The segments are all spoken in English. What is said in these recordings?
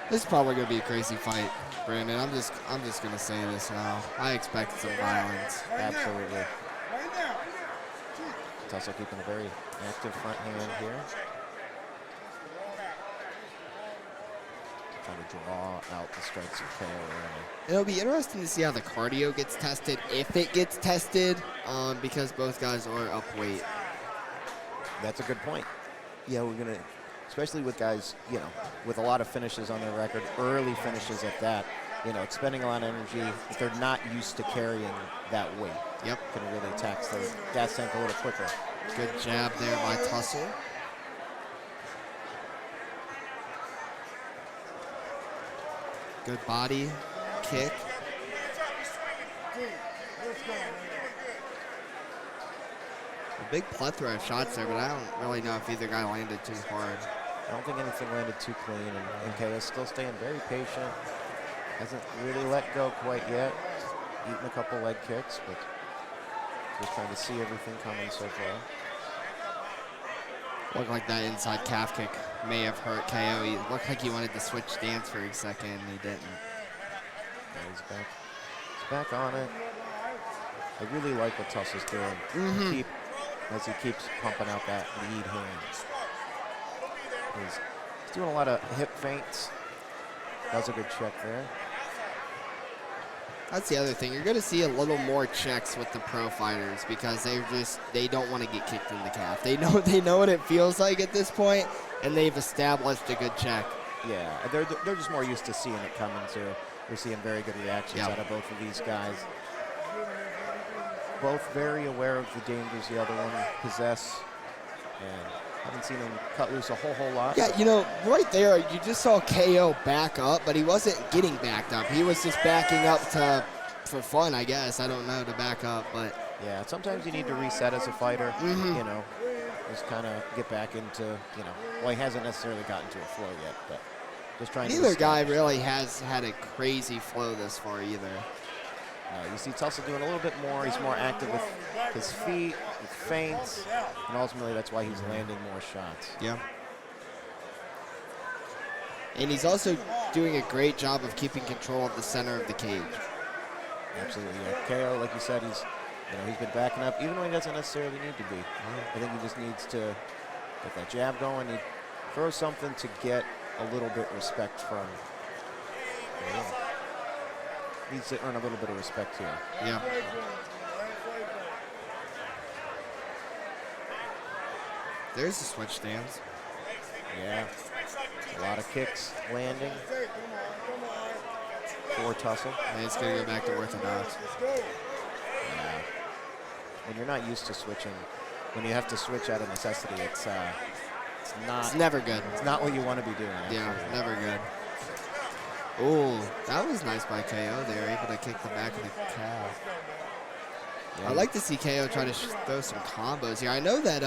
This is probably gonna be a crazy fight, Brandon. I'm just gonna say this now. I expect some violence. Absolutely. Tussel keeping a very active front hand here. Trying to draw out the strikes of KO. It'll be interesting to see how the cardio gets tested, if it gets tested, because both guys are up weight. That's a good point. Yeah, we're gonna, especially with guys, you know, with a lot of finishes on their record, early finishes at that, you know, expending a lot of energy. If they're not used to carrying that weight, yep, can really tax the gas tank a little quicker. Good jab there by Tussel. Good body kick. A big plethora of shots there, but I don't really know if either guy landed too hard. I don't think anything landed too clean, and KO's still staying very patient. Hasn't really let go quite yet. Eating a couple leg kicks, but just trying to see everything coming so far. Looked like that inside calf kick may have hurt KO. He looked like he wanted to switch stance for a second, and he didn't. Yeah, he's back. He's back on it. I really like what Tussel's doing. As he keeps pumping out that lead hand. He's doing a lot of hip feints. That was a good check there. That's the other thing. You're going to see a little more checks with the pro fighters because they don't want to get kicked in the calf. They know what it feels like at this point, and they've established a good check. Yeah, they're just more used to seeing it coming too. We're seeing very good reactions out of both of these guys. Both very aware of the dangers the other one possess, and haven't seen him cut loose a whole lot. Yeah, you know, right there, you just saw KO back up, but he wasn't getting backed up. He was just backing up for fun, I guess. I don't know, to back up, but. Yeah, sometimes you need to reset as a fighter, you know, just kind of get back into, you know, well, he hasn't necessarily gotten to a flow yet, but just trying to. Neither guy really has had a crazy flow this far either. You see Tussel doing a little bit more. He's more active with his feet, with feints, and ultimately that's why he's landing more shots. Yeah. And he's also doing a great job of keeping control of the center of the cage. Absolutely. Yeah. KO, like you said, he's been backing up, even when he doesn't necessarily need to be. I think he just needs to get that jab going. He throws something to get a little bit respect from. Needs to earn a little bit of respect here. Yeah. There's the switch stance. Yeah. A lot of kicks landing for Tussel. And he's going to go back to orthodox. Yeah. When you're not used to switching, when you have to switch out of necessity, it's never good. It's not what you want to be doing. Yeah, never good. Oh, that was nice by KO there, able to kick the back of the calf. Yeah. I'd like to see KO try to throw some combos here. I know that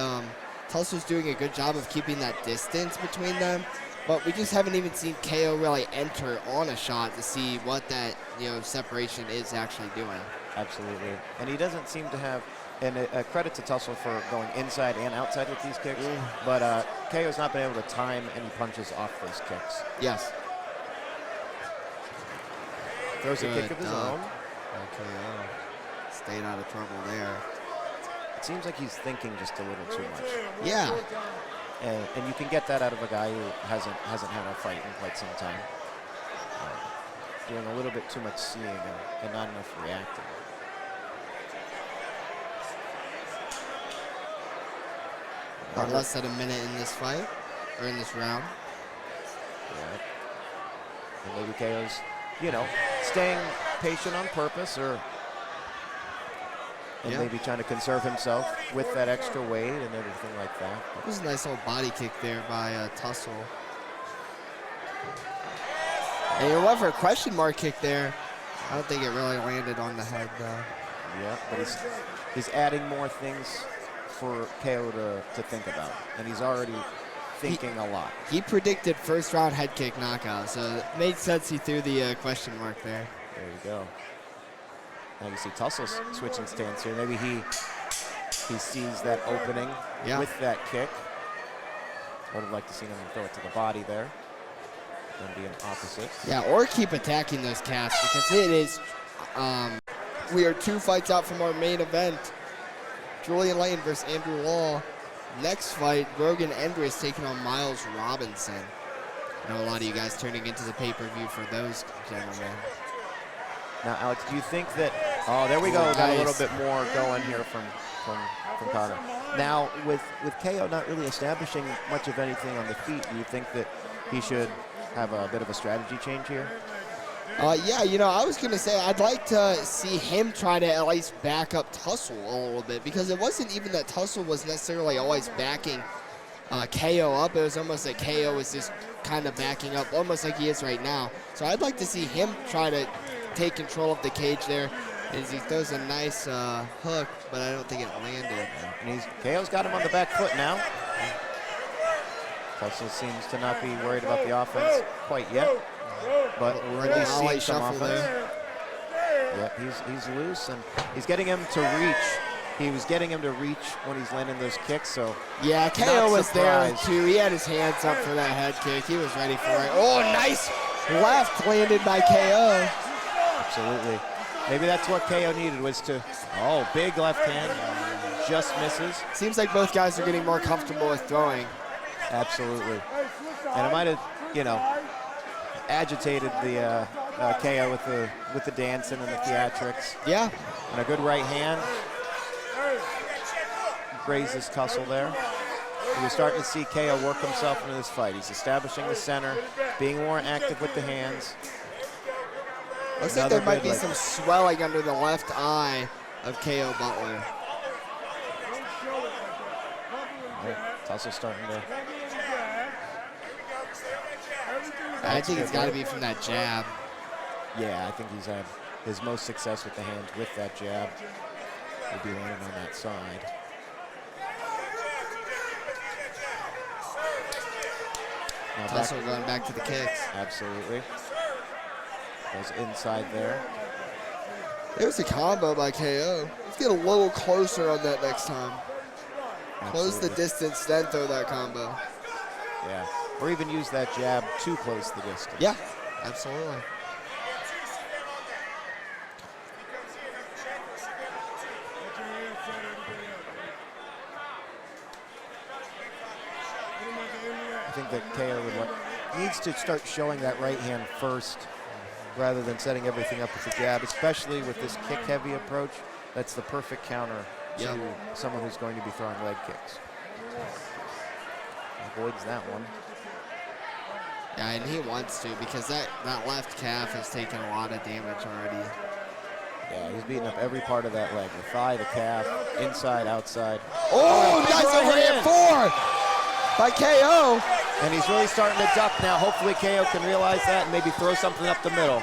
Tussel's doing a good job of keeping that distance between them, but we just haven't even seen KO really enter on a shot to see what that separation is actually doing. Absolutely, and he doesn't seem to have. And a credit to Tussel for going inside and outside with these kicks, but KO's not been able to time any punches off those kicks. Yes. Throws a kick of his own. Okay, stayed out of trouble there. It seems like he's thinking just a little too much. Yeah. And you can get that out of a guy who hasn't had a fight in quite some time. Doing a little bit too much seeing and not enough reacting. About less than a minute in this fight, or in this round. Yeah. And maybe KO's, staying patient on purpose, and maybe trying to conserve himself with that extra weight and everything like that. That was a nice little body kick there by Tussel. And you went for a question mark kick there. I don't think it really landed on the head, though. Yeah, but he's adding more things for KO to think about, and he's already thinking a lot. He predicted first round head kick knockout, so it made sense he threw the question mark there. There you go. Now you see Tussel switching stance here. Maybe he sees that opening with that kick. I would have liked to see him throw it to the body there. Going to be an opposite. Yeah, or keep attacking those calves because it is, we are 2 fights out from our main event. Julian Lane versus Andrew Law. Next fight, Brogan Endres taking on Miles Robinson. I know a lot of you guys turning into the pay-per-view for those gentlemen. Now, Alex, do you think that, oh, there we go, got a little bit more going here from Connor. Now, with KO not really establishing much of anything on the feet, do you think that he should have a bit of a strategy change here? Yeah, you know, I was going to say I'd like to see him try to at least back up Tussel a little bit because it wasn't even that Tussel was necessarily always backing KO up. It was almost like KO was just kind of backing up almost like he is right now. So I'd like to see him try to take control of the cage there as he throws a nice hook, but I don't think it landed. And KO's got him on the back foot now. Tussel seems to not be worried about the offense quite yet, but we're already seeing some offense. Yeah, he's loose, and he's getting him to reach. He was getting him to reach when he's landing those kicks, so yeah, KO was there too. He had his hands up for that head kick. He was ready for it. Oh, nice left landed by KO. Absolutely. Maybe that's what KO needed was to, oh, big left hand, just misses. Seems like both guys are getting more comfortable with throwing. Absolutely. And it might have, you know, agitated the KO with the dancing and the theatrics. Yeah. And a good right hand. Grazes Tussel there. You're starting to see KO work himself into this fight. He's establishing the center, being more active with the hands. Looks like there might be some swelling under the left eye of KO Butler. Tussel starting to... I think it's got to be from that jab. Yeah, I think he's had his most success with the hands with that jab. He'll be landing on that side. Tussel going back to the kicks. Absolutely. Goes inside there. There's a combo by KO. Let's get a little closer on that next time. Absolutely. Close the distance, then throw that combo. Yeah, or even use that jab to close the distance. Yeah, absolutely. I think that KO needs to start showing that right hand first rather than setting everything up with the jab, especially with this kick-heavy approach. That's the perfect counter to someone who's going to be throwing leg kicks. Avoids that one. Yeah, and he wants to because that left calf has taken a lot of damage already. Yeah, he's beating up every part of that leg. The thigh, the calf, inside, outside. Oh, nice overhand 4 by KO. And he's really starting to duck now. Hopefully KO can realize that and maybe throw something up the middle.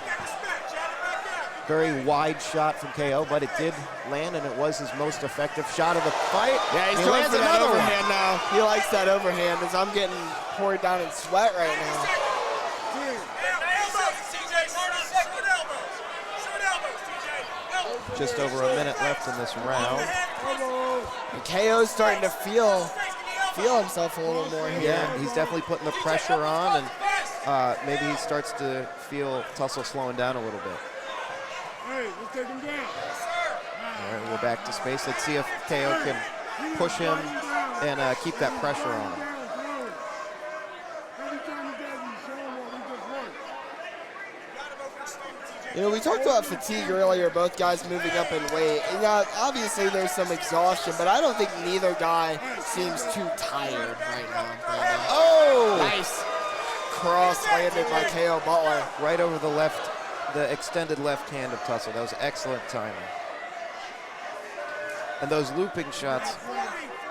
Very wide shot from KO, but it did land, and it was his most effective shot of the fight. Yeah, he's going for that overhand now. He likes that overhand as I'm getting poured down in sweat right now. Just over a minute left in this round. And KO's starting to feel himself a little more here. Yeah, he's definitely putting the pressure on, and maybe he starts to feel Tussel slowing down a little bit. Hey, let's take him down. All right, we're back to space. Let's see if KO can push him and keep that pressure on him. You know, we talked about fatigue earlier, both guys moving up in weight. And obviously there's some exhaustion, but I don't think neither guy seems too tired right now. Oh! Nice cross landed by KO Butler. Right over the left, the extended left hand of Tussel. That was excellent timing. And those looping shots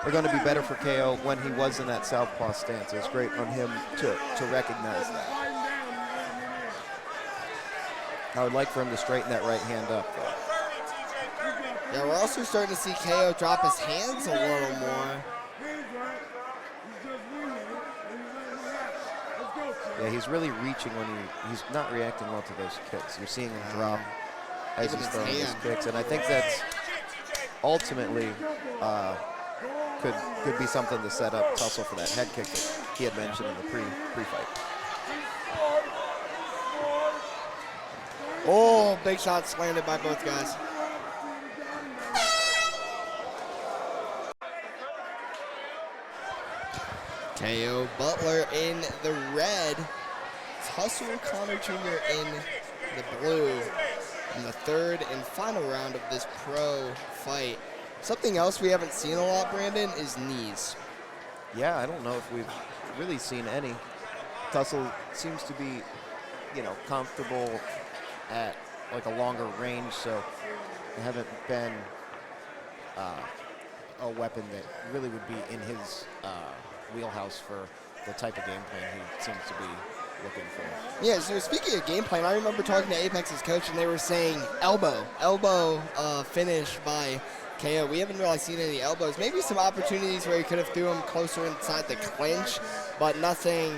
are going to be better for KO when he was in that southpaw stance. It was great on him to recognize that. I would like for him to straighten that right hand up, though. Yeah, we're also starting to see KO drop his hands a little more. Yeah, he's really reaching when he's not reacting well to those kicks. You're seeing him drop as he's throwing his kicks, and I think that's ultimately could be something to set up Tussel for that head kick that he had mentioned in the pre-fight. Oh, big shots landed by both guys. KO Butler in the red. Tussel Connor Jr. in the blue. In the third and final round of this pro fight. Something else we haven't seen a lot, Brandon, is knees. Yeah, I don't know if we've really seen any. Tussel seems to be, you know, comfortable at like a longer range, so they haven't been a weapon that really would be in his wheelhouse for the type of game plan he seems to be looking for. Yeah, so speaking of game plan, I remember talking to Apex's coach, and they were saying elbow finish by KO. We haven't really seen any elbows. Maybe some opportunities where he could have threw him closer inside the clinch, but nothing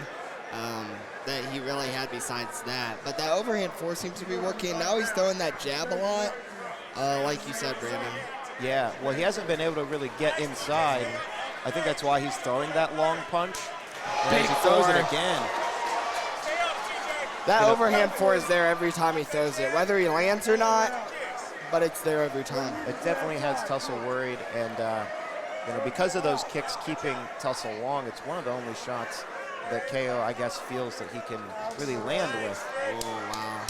that he really had besides that. But that overhand force seems to be working. Now he's throwing that jab a lot, like you said, Brandon. Yeah, well, he hasn't been able to really get inside. I think that's why he's throwing that long punch. And as he throws it again. That overhand four is there every time he throws it, whether he lands or not, but it's there every time. It definitely has Tussel worried, and you know, because of those kicks keeping Tussel long, it's one of the only shots that KO, I guess, feels that he can really land with. Oh, wow.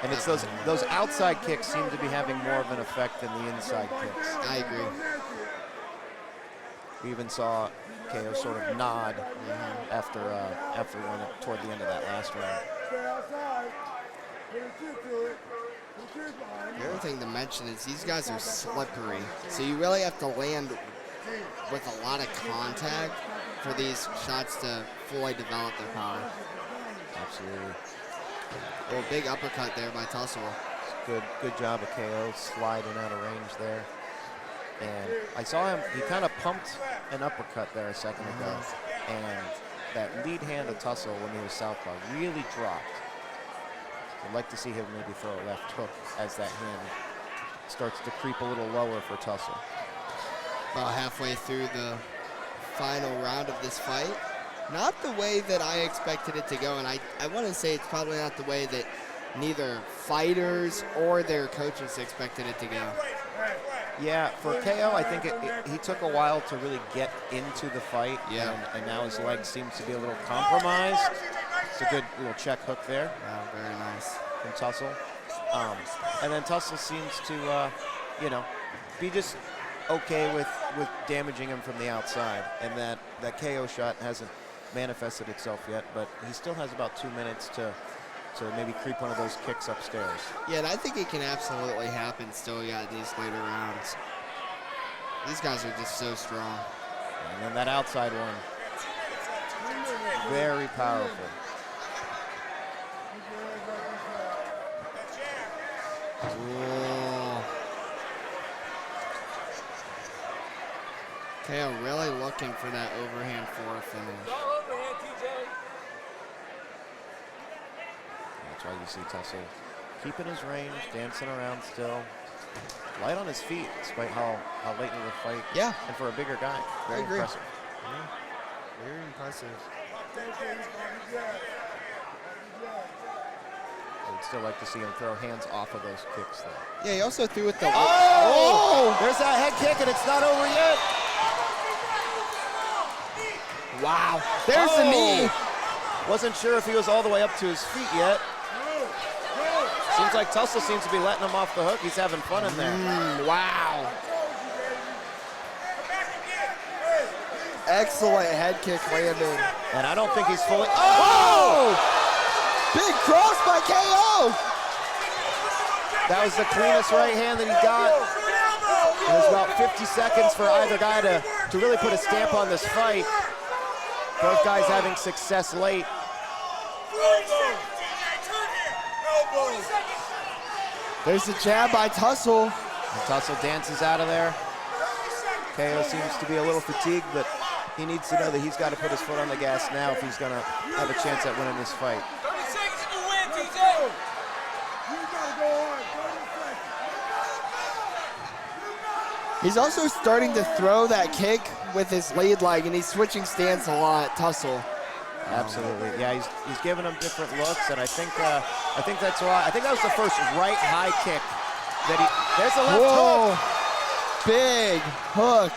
And it's those outside kicks seem to be having more of an effect than the inside kicks. I agree. We even saw KO sort of nod after one toward the end of that last round. The other thing to mention is these guys are slippery, so you really have to land with a lot of contact for these shots to fully develop their power. Absolutely. Oh, big uppercut there by Tussel. Good job of KO sliding out of range there. And I saw him, he kind of pumped an uppercut there a second ago. And that lead hand of Tussel when he was southpaw really dropped. I'd like to see him maybe throw a left hook as that hand starts to creep a little lower for Tussel. About halfway through the final round of this fight. Not the way that I expected it to go, and I want to say it's probably not the way that neither fighters or their coaches expected it to go. Yeah, for KO, I think he took a while to really get into the fight, and now his leg seems to be a little compromised. It's a good little check hook there. Wow, very nice. From Tussel. And then Tussel seems to, you know, be just okay with damaging him from the outside, and that KO shot hasn't manifested itself yet, but he still has about 2 minutes to maybe creep one of those kicks upstairs. Yeah, and I think it can absolutely happen still in these later rounds. These guys are just so strong. And then that outside one, very powerful. Ooh. KO really looking for that overhand four finish. That's why you see Tussel keeping his range, dancing around still. Light on his feet, despite how late in the fight. Yeah. And for a bigger guy, very impressive. Yeah. Very impressive. I'd still like to see him throw hands off of those kicks, though. Yeah, he also threw with the... Oh! There's that head kick, and it's not over yet. Wow. There's the knee. Wasn't sure if he was all the way up to his feet yet. Seems like Tussel seems to be letting him off the hook. He's having fun in there. Wow. Excellent head kick landed. And I don't think he's fully... Oh! Big cross by KO. That was the cleanest right hand that he got. It was about 50 seconds for either guy to really put a stamp on this fight. Both guys having success late. There's the jab by Tussel. And Tussel dances out of there. KO seems to be a little fatigued, but he needs to know that he's got to put his foot on the gas now if he's going to have a chance at winning this fight. 30 seconds and you win, TJ. You gotta go on. 30 seconds. He's also starting to throw that kick with his lead leg, and he's switching stance a lot, Tussel. Absolutely. Yeah, he's giving him different looks, and I think that's why. I think that was the first right high kick that he. There's the left hook. Big hook.